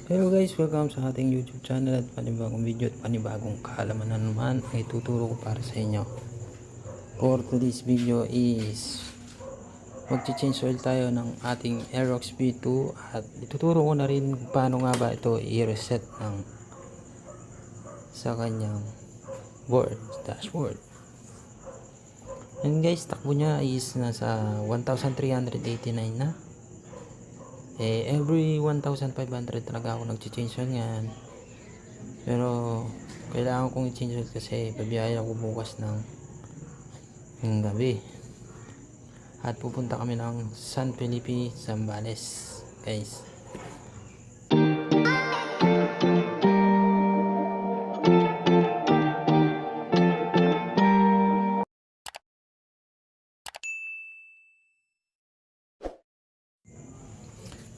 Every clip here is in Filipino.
Hello guys, welcome sa ating YouTube channel at panibagong video at panibagong kaalaman na naman ay tuturo ko para sa inyo. For today's video is mag-change oil tayo ng ating Aerox V2 at ituturo ko na rin kung paano nga ba ito i-reset sa kanyang dashboard. And guys, takbo niya is nasa 1,389 na. Every 1,500 talaga ako nag-change oil ngayon. Pero kailangan kong i-change oil kasi babiyaya ako bukas ng gabi. At pupunta kami ng San Felipe, Zambales, guys.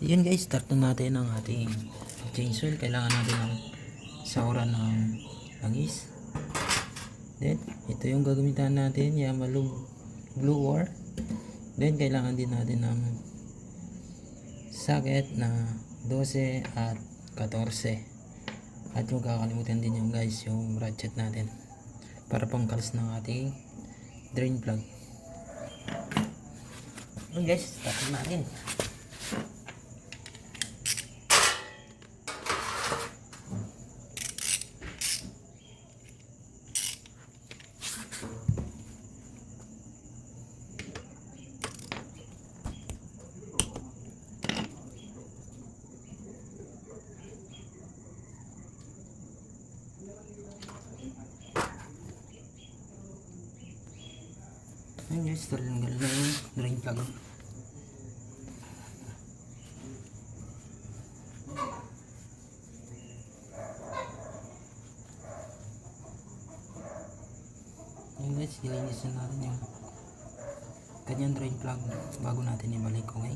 Yan guys, start na natin ang ating change oil. Kailangan natin ng sauran ng langis. Then, ito yung gagamitan natin, Yamaha Blue War. Then, kailangan din natin ng socket na 12 at 14. At yung kakalimutan din yung guys, yung ratchet natin para pangkalas ng ating drain plug. Yun guys, start na natin. Ayan guys, tanggal na yung drain plug. Ayan guys, ilinis na natin yung kanyang drain plug bago natin ibalik, okay?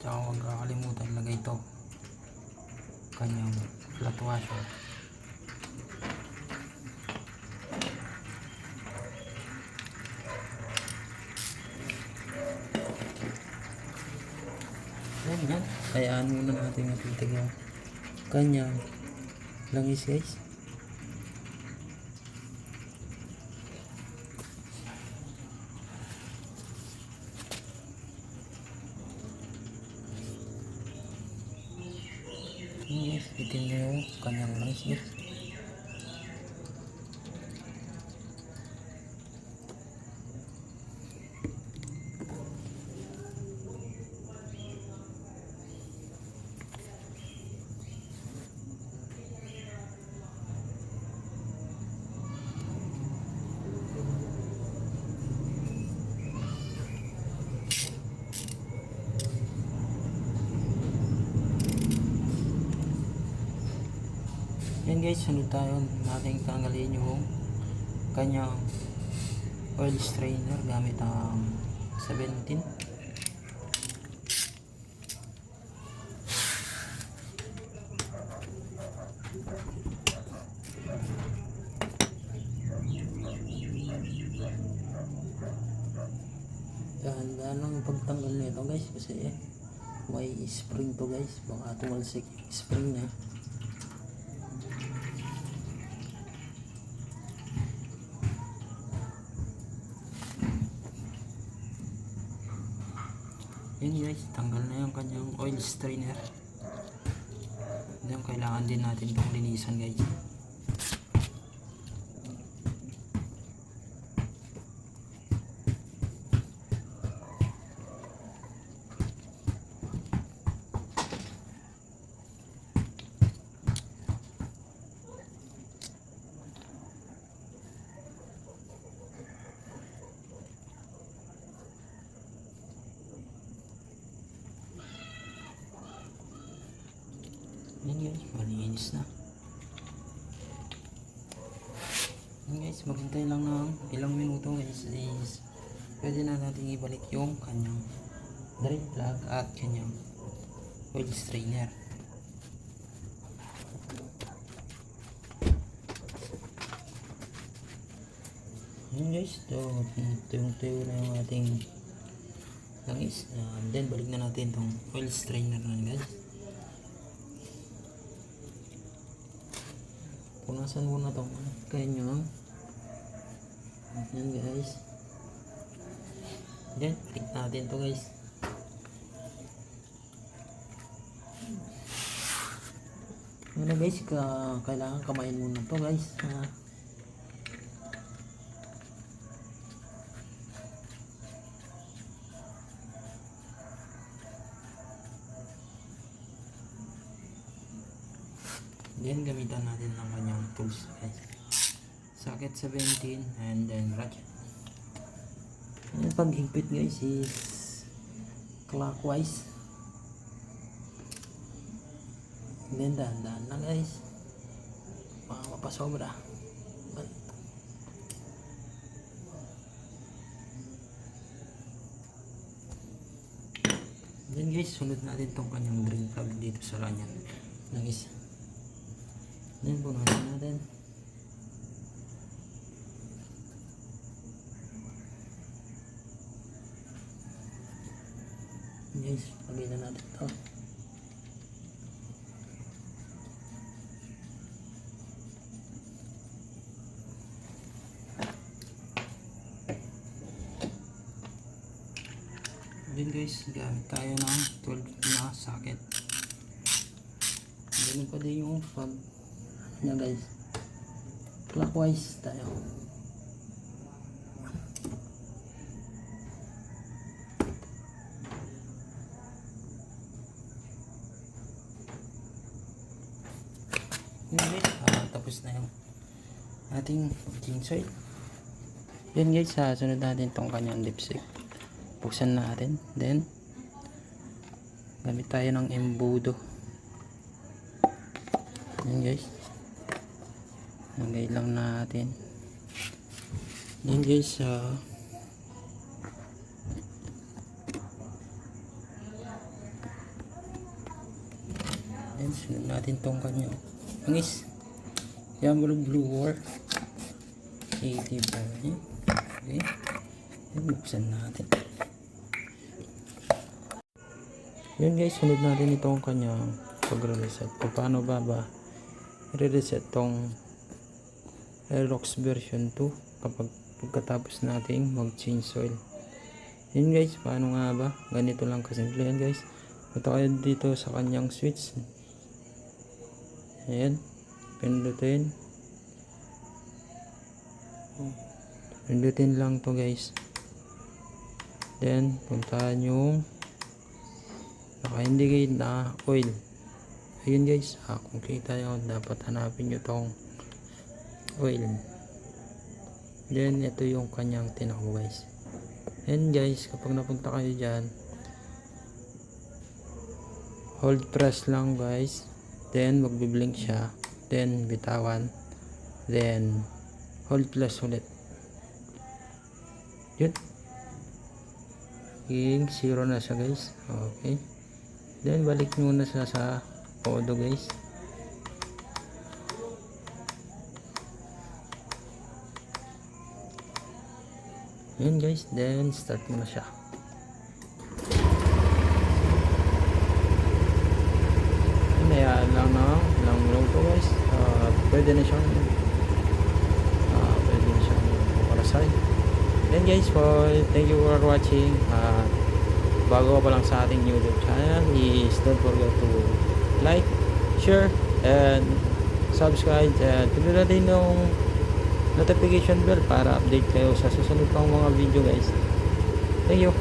Tsaka huwag kakalimutan lagay ito kanyang flat washer. Yan, kayaan muna natin matitig yung kanyang langis guys. Yes, itin na yung kanyang langis guys. Yan guys, sunod tayo natin tanggalin yung kanyang oil strainer gamit ang 17. Dahan-dahan lang yung pagtanggal nito guys kasi may spring to guys, baka tumalsik yung spring niya. Yan guys, tanggal na yung kanyang oil strainer. Yan, kailangan din natin itong linisan guys. Yan guys, malinis na. Yan guys, maghintay lang ng ilang minuto guys is pwede na natin ibalik yung kanyang drain plug at kanyang oil strainer. Yan guys, tuyong tuyo na yung ating Guys, then balik na natin tong oil strainer na guys. Punasan muna tong kanyang. Yan guys. Then balik natin to guys. Ano guys, kailangan kamayin muna to guys. Then gamitan natin ng kanyang tools guys. Socket 17 and then ratchet. Yung paghigpit guys is clockwise. Then dahan-dahan lang guys, baka mapasobra. Then guys, sunod natin tong kanyang drain plug dito sa kanya guys. Then punasan natin. Guys, lagay na natin to. Then guys, gamit tayo ng 12 na socket. Ganun pa din yung pag na guys, clockwise tayo. Yan guys, tapos na yung ating chainsaw. Yan guys, sunod natin tong kanyang dipstick. Buksan natin, then gamit tayo ng embudo. Yan guys, lagay lang natin. Yan guys, yan, sunod natin tong kanya. Ang is Yammer blower 80 pa. Okay, yan, buksan natin. Yan guys, sunod natin itong kanyang pagre-reset. Kung paano ba re-reset tong Aerox version 2 kapag pagkatapos nating mag-change oil. Yan guys, paano nga ba? Ganito lang kasimple yan guys. Punta kayo dito sa kanyang switch. Ayan, pindutin. Pindutin lang to guys. Then puntahan yung naka-indicate na oil. Ayun guys, kung kita nyo, dapat hanapin nyo tong oil. Then ito yung kanyang tinakbo guys. And guys, kapag napunta kayo dyan, hold press lang guys, then magbiblink siya, then bitawan, then hold press ulit. Yun, yung 0 na siya guys. Okay, then balik muna siya sa modo guys. Yan guys, then start mo na siya. Hayaan lang na lang to guys. Pwede na siyang parasite. Then guys, thank you for watching. Bago ka pa lang sa ating YouTube channel, is don't forget to like, share, and subscribe, and pindutin natin yung notification bell para update kayo sa susunod pang mga video guys. Thank you.